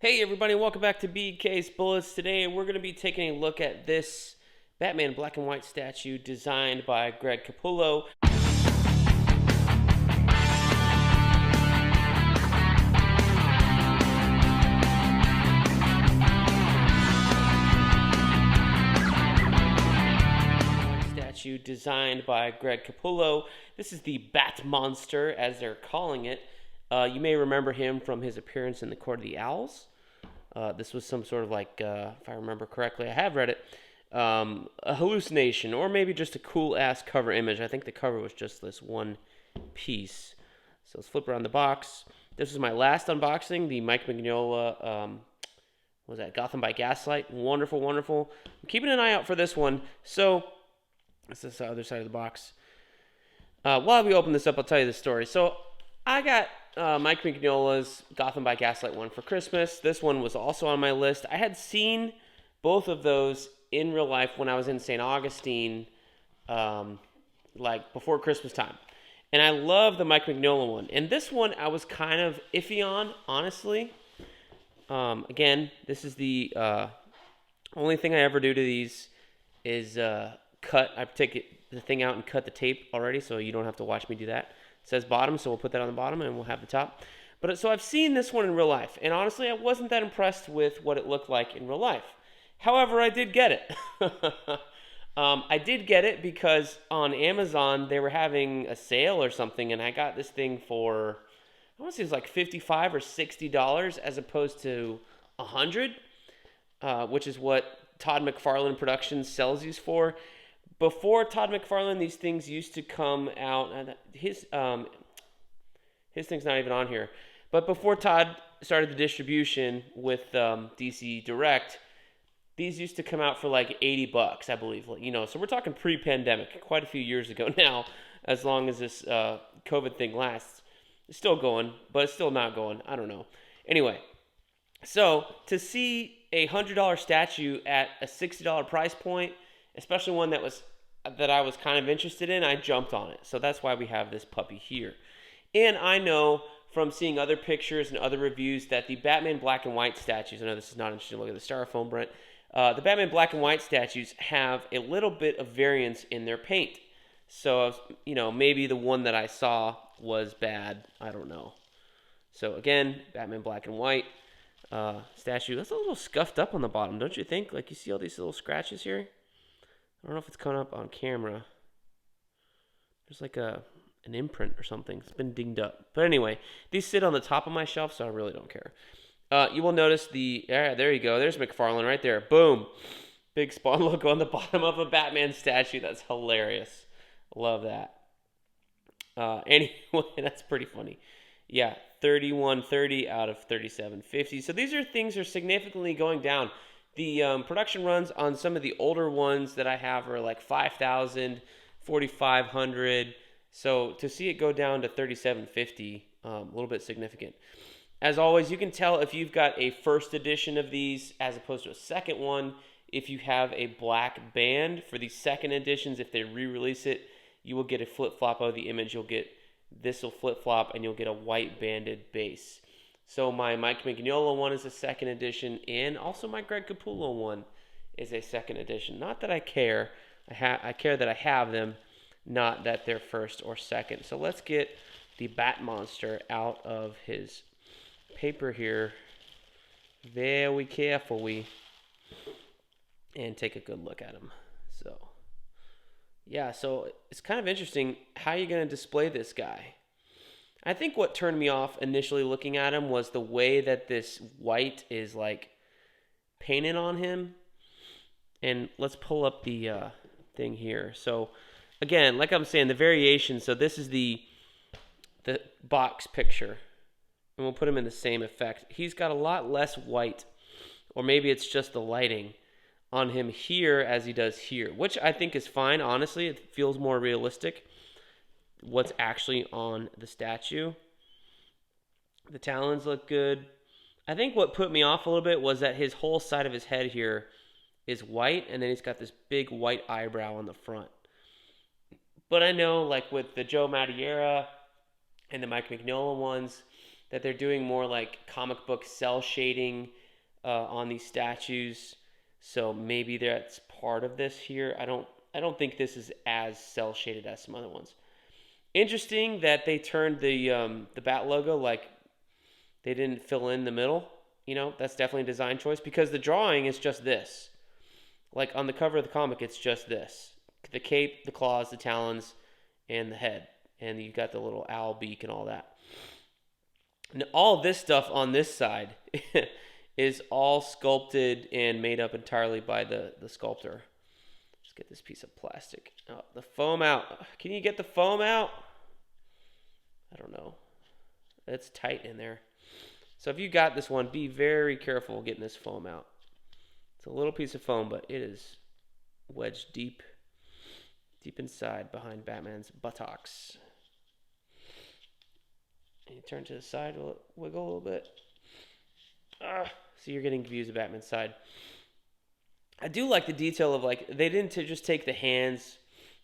Hey everybody, welcome back to BK's Bullets. Today we're going to be taking a look at this Batman black and white statue designed by Greg Capullo. Statue designed by Greg Capullo. This is the Batmonster, as they're calling it. You may remember him from his appearance in the Court of the Owls. This was some sort of if I remember correctly, I have read it, a hallucination or maybe just a cool ass cover image. I think the cover was just this one piece. So let's flip around the box. This is my last unboxing, the Mike Mignola, what was that, Gotham by Gaslight. Wonderful, wonderful. I'm keeping an eye out for this one. So, this is the other side of the box. While we open this up, I'll tell you the story. So, I got Mike Mignola's Gotham by Gaslight one for Christmas. This one was also on my list. I had seen both of those in real life when I was in St. Augustine, before Christmas time. And I love the Mike Mignola one. And this one I was kind of iffy on, honestly. Again, this is the only thing I ever do to these is cut. I take the thing out and cut the tape already, so you don't have to watch me do that. It says bottom, so we'll put that on the bottom and we'll have the top. But so I've seen this one in real life, and honestly, I wasn't that impressed with what it looked like in real life. However, I did get it. I did get it because on Amazon they were having a sale or something, and I got this thing for, I want to say it was like $55 or $60 as opposed to $100, which is what Todd McFarlane Productions sells these for. Before Todd McFarlane, these things used to come out. His thing's not even on here. But before Todd started the distribution with DC Direct, these used to come out for like $80, I believe. So we're talking pre-pandemic, quite a few years ago now. As long as this COVID thing lasts, it's still going, but it's still not going. I don't know. Anyway, so to see a $100 statue at a $60 price point, especially one that I was kind of interested in, I jumped on it. So that's why we have this puppy here. And I know from seeing other pictures and other reviews that the Batman black and white statues, I know this is not interesting to look at the styrofoam, Brent, the Batman black and white statues have a little bit of variance in their paint. So, maybe the one that I saw was bad. I don't know. So again, Batman black and white statue. That's a little scuffed up on the bottom, don't you think? Like, you see all these little scratches here? I don't know if it's coming up on camera. There's like an imprint or something. It's been dinged up. But anyway, these sit on the top of my shelf, so I really don't care. You will notice there you go. There's McFarlane right there. Boom. Big Spawn logo on the bottom of a Batman statue. That's hilarious. Love that. Anyway, that's pretty funny. Yeah, 3130 out of 3750. So these things are significantly going down. The production runs on some of the older ones that I have are like 5,000, 4,500. So to see it go down to 3,750, a little bit significant. As always, you can tell if you've got a first edition of these as opposed to a second one. If you have a black band for the second editions, if they re-release it, you will get a flip-flop of the image. This will flip-flop and you'll get a white banded base. So my Mike Mignola one is a second edition, and also my Greg Capullo one is a second edition. Not that I care. I care that I have them, not that they're first or second. So let's get the Batmonster out of his paper here. Very carefully. And take a good look at him. So, yeah, so it's kind of interesting. How are you going to display this guy? I think what turned me off initially looking at him was the way that this white is like painted on him. And let's pull up the thing here. So again, like I'm saying, the variation. So this is the box picture, and we'll put him in the same effect. He's got a lot less white, or maybe it's just the lighting on him here as he does here, which I think is fine. Honestly, it feels more realistic. What's actually on the statue. The talons look good. I think what put me off a little bit was that his whole side of his head here is white, and then he's got this big white eyebrow on the front. But I know, like with the Joe Madureira and the Mike Mignola ones, that they're doing more like comic book cell shading on these statues. So maybe that's part of this here. I don't think this is as cell shaded as some other ones. Interesting that they turned the bat logo like they didn't fill in the middle. That's definitely a design choice because the drawing is just this. Like on the cover of the comic, it's just this: the cape, the claws, the talons, and the head, and you got the little owl beak and all that. And all this stuff on this side is all sculpted and made up entirely by the sculptor. Let's get this piece of plastic. Oh, the foam out. Can you get the foam out? I don't know. It's tight in there. So if you got this one, be very careful getting this foam out. It's a little piece of foam, but it is wedged deep inside behind Batman's buttocks. And you turn to the side, will it wiggle a little bit? So you're getting views of Batman's side. I do like the detail of like they didn't just take the hands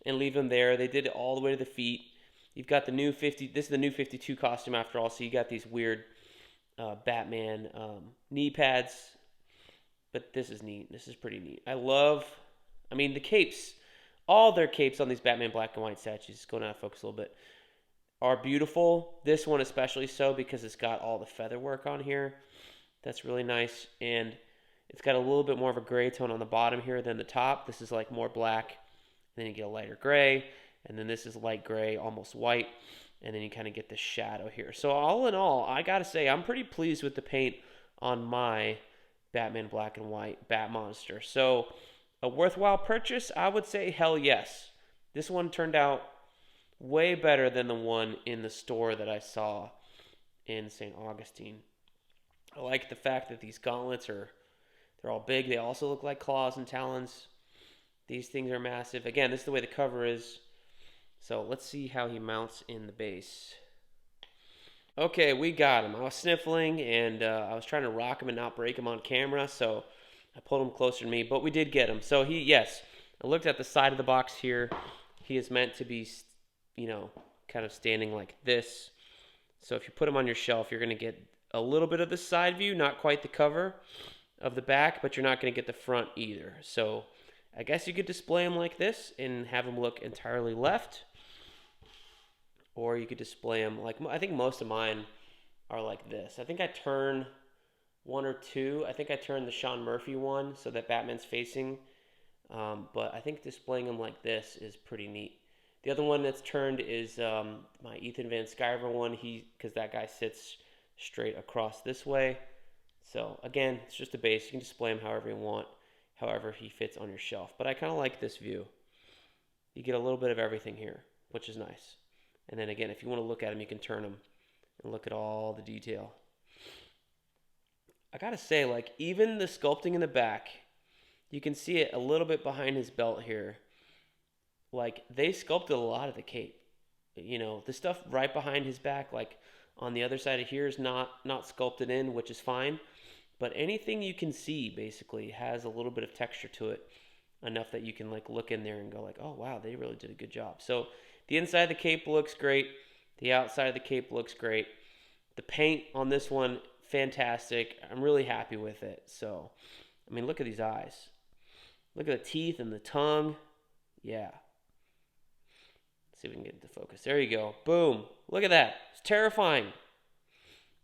and leave them there. They did it all the way to the feet. You've got the new 50. This is the new 52 costume after all. So you got these weird Batman knee pads. But this is neat. This is pretty neat. I mean, the capes, all their capes on these Batman black and white statues, going out of focus a little bit, are beautiful. This one especially so because it's got all the feather work on here. That's really nice. And it's got a little bit more of a gray tone on the bottom here than the top. This is like more black. And then you get a lighter gray. And then this is light gray, almost white. And then you kind of get the shadow here. So all in all, I got to say, I'm pretty pleased with the paint on my Batman black and white Batmonster. So a worthwhile purchase? I would say hell yes. This one turned out way better than the one in the store that I saw in St. Augustine. I like the fact that these gauntlets they're all big. They also look like claws and talons. These things are massive. Again, this is the way the cover is. So let's see how he mounts in the base. Okay, we got him. I was sniffling and I was trying to rock him and not break him on camera, so I pulled him closer to me, but we did get him. So yes, I looked at the side of the box here. He is meant to be, kind of standing like this. So if you put him on your shelf, you're going to get a little bit of the side view, not quite the cover of the back, but you're not going to get the front either. So I guess you could display him like this and have him look entirely left. Or you could display them like, I think most of mine are like this. I think I turn one or two. I think I turned the Sean Murphy one so that Batman's facing. But I think displaying them like this is pretty neat. The other one that's turned is my Ethan Van Sciver one. Because that guy sits straight across this way. So again, it's just a base. You can display him however you want, however he fits on your shelf. But I kind of like this view. You get a little bit of everything here, which is nice. And then again, if you want to look at them, you can turn them and look at all the detail. I got to say, like, even the sculpting in the back, you can see it a little bit behind his belt here. Like, they sculpted a lot of the cape. The stuff right behind his back, like on the other side of here is not sculpted in, which is fine. But anything you can see basically has a little bit of texture to it, enough that you can like look in there and go like, oh wow, they really did a good job. So the inside of the cape looks great. The outside of the cape looks great. The paint on this one, fantastic. I'm really happy with it. So, I mean, look at these eyes. Look at the teeth and the tongue. Yeah. Let's see if we can get into focus. There you go. Boom. Look at that. It's terrifying.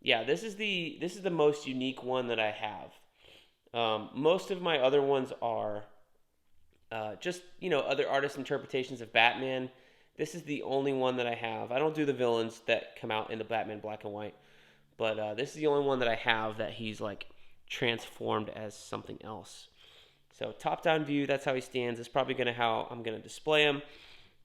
Yeah, this is the most unique one that I have. Most of my other ones are just, other artist interpretations of Batman. This is the only one that I have. I don't do the villains that come out in the Batman black and white. But this is the only one that I have that he's like transformed as something else. So top-down view, that's how he stands. It's probably how I'm going to display him.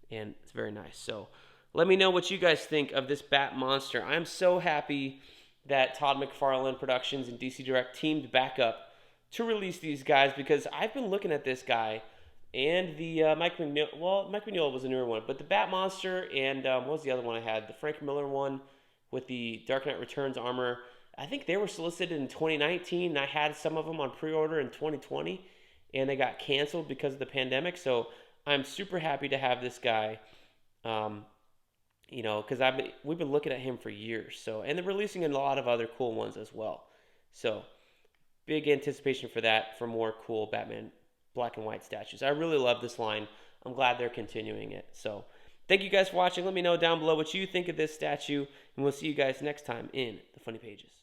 And it's very nice. So let me know what you guys think of this Batmonster. I'm so happy that Todd McFarlane Productions and DC Direct teamed back up to release these guys because I've been looking at this guy and the Mike Mignola. Well, Mike Mignola was a newer one, but the Batmonster and what was the other one I had? The Frank Miller one with the Dark Knight Returns armor. I think they were solicited in 2019, and I had some of them on pre-order in 2020, and they got canceled because of the pandemic. So I'm super happy to have this guy. You know, because we've been looking at him for years. So, and they're releasing a lot of other cool ones as well. So, big anticipation for that, for more cool Batman black and white statues. I really love this line. I'm glad they're continuing it. So, thank you guys for watching. Let me know down below what you think of this statue, and we'll see you guys next time in the Funny Pages.